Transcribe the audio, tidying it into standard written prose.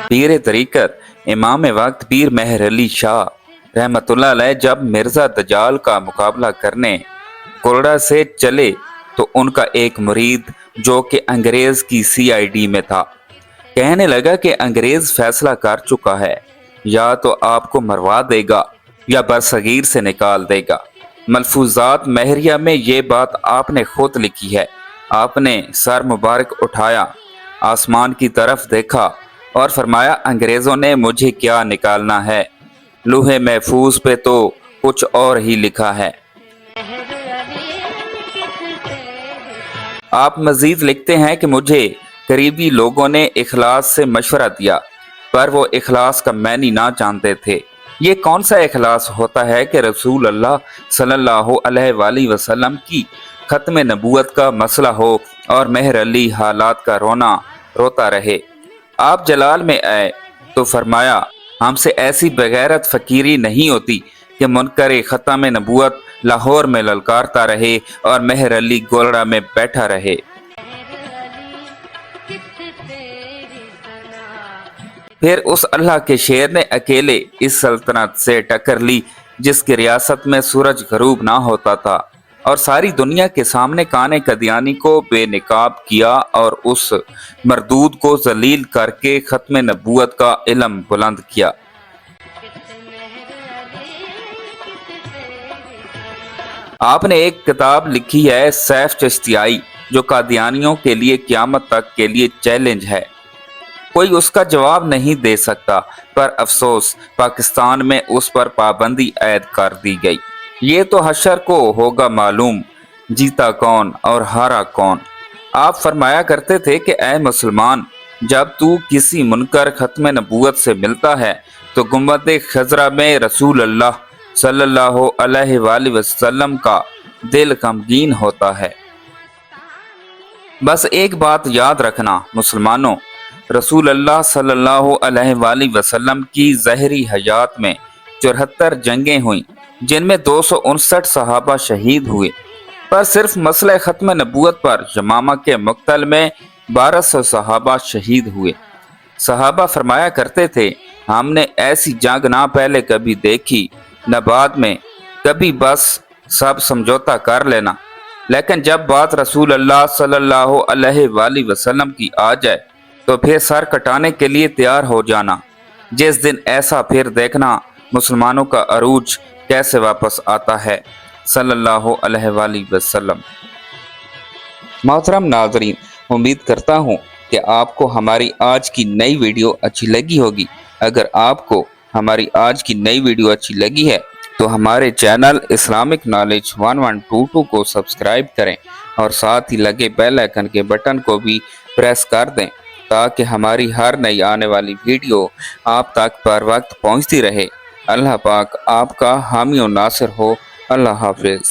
پیر طریقت امام وقت پیر مہر علی شاہ رحمتullah علیہ جب مرزا دجال کا مقابلہ کرنے کوڑا سے چلے تو ان کا ایک مرید جو کہ انگریز کی CID میں تھا کہنے لگا کہ انگریز فیصلہ کر چکا ہے، یا تو آپ کو مروا دے گا یا برصغیر سے نکال دے گا۔ ملفوظات مہریہ میں یہ بات آپ نے خود لکھی ہے۔ آپ نے سر مبارک اٹھایا، آسمان کی طرف دیکھا اور فرمایا انگریزوں نے مجھے کیا نکالنا ہے، لوح محفوظ پہ تو کچھ اور ہی لکھا ہے۔ آپ مزید لکھتے ہیں کہ مجھے قریبی لوگوں نے اخلاص سے مشورہ دیا، پر وہ اخلاص کا معنی نہ جانتے تھے۔ یہ کون سا اخلاص ہوتا ہے کہ رسول اللہ صلی اللہ علیہ وآلہ وسلم کی ختم نبوت کا مسئلہ ہو اور مہر علی حالات کا روتا رہے۔ آپ جلال میں آئے تو فرمایا ہم سے ایسی بغیرت فقیری نہیں ہوتی کہ منکر ختم نبوت لاہور میں للکارتا رہے اور مہر علی گولڑا میں بیٹھا رہے۔ پھر اس اللہ کے شیر نے اکیلے اس سلطنت سے ٹکر لی جس کی ریاست میں سورج غروب نہ ہوتا تھا، اور ساری دنیا کے سامنے کانے قدیانی کو بے نقاب کیا اور اس مردود کو ذلیل کر کے ختم نبوت کا علم بلند کیا۔ آپ نے ایک کتاب لکھی ہے سیف چشتیائی جو قادیانیوں کے لیے قیامت تک کے لیے چیلنج ہے، کوئی اس کا جواب نہیں دے سکتا، پر افسوس پاکستان میں اس پر پابندی عائد کر دی گئی۔ یہ تو حشر کو ہوگا معلوم جیتا کون اور ہارا کون۔ آپ فرمایا کرتے تھے کہ اے مسلمان، جب تو کسی منکر ختم نبوت سے ملتا ہے تو گنبد خضرا میں رسول اللہ صلی اللہ علیہ وآلہ وسلم کا دل غمگین ہوتا ہے۔ بس ایک بات یاد رکھنا مسلمانوں، رسول اللہ صلی اللہ علیہ وآلہ وسلم کی ظاہری حیات میں 74 جنگیں ہوئیں جن میں 259 صحابہ شہید ہوئے، پر صرف مسئلہ ختم نبوت پر یمامہ کے مقتل میں 1200 صحابہ شہید ہوئے۔ صحابہ فرمایا کرتے تھے ہم نے ایسی جنگ نہ پہلے کبھی دیکھی نہ بعد میں کبھی، بس سب سمجھوتا کر لینا، لیکن جب بات رسول اللہ صلی اللہ علیہ وآلہ وسلم کی آ جائے تو پھر سر کٹانے کے لیے تیار ہو جانا۔ جس دن ایسا پھر دیکھنا مسلمانوں کا عروج کیسے واپس آتا ہے صلی اللہ علیہ وآلہ وسلم۔ محترم ناظرین، امید کرتا ہوں کہ آپ کو ہماری آج کی نئی ویڈیو اچھی لگی ہوگی۔ اگر آپ کو ہماری آج کی نئی ویڈیو اچھی لگی ہے تو ہمارے چینل اسلامک نالج 1122 کو سبسکرائب کریں اور ساتھ ہی لگے بیل آئیکن کے بٹن کو بھی پریس کر دیں تاکہ ہماری ہر نئی آنے والی ویڈیو آپ تک پر وقت پہنچتی رہے۔ اللہ پاک آپ کا حامی و ناصر ہو۔ اللہ حافظ۔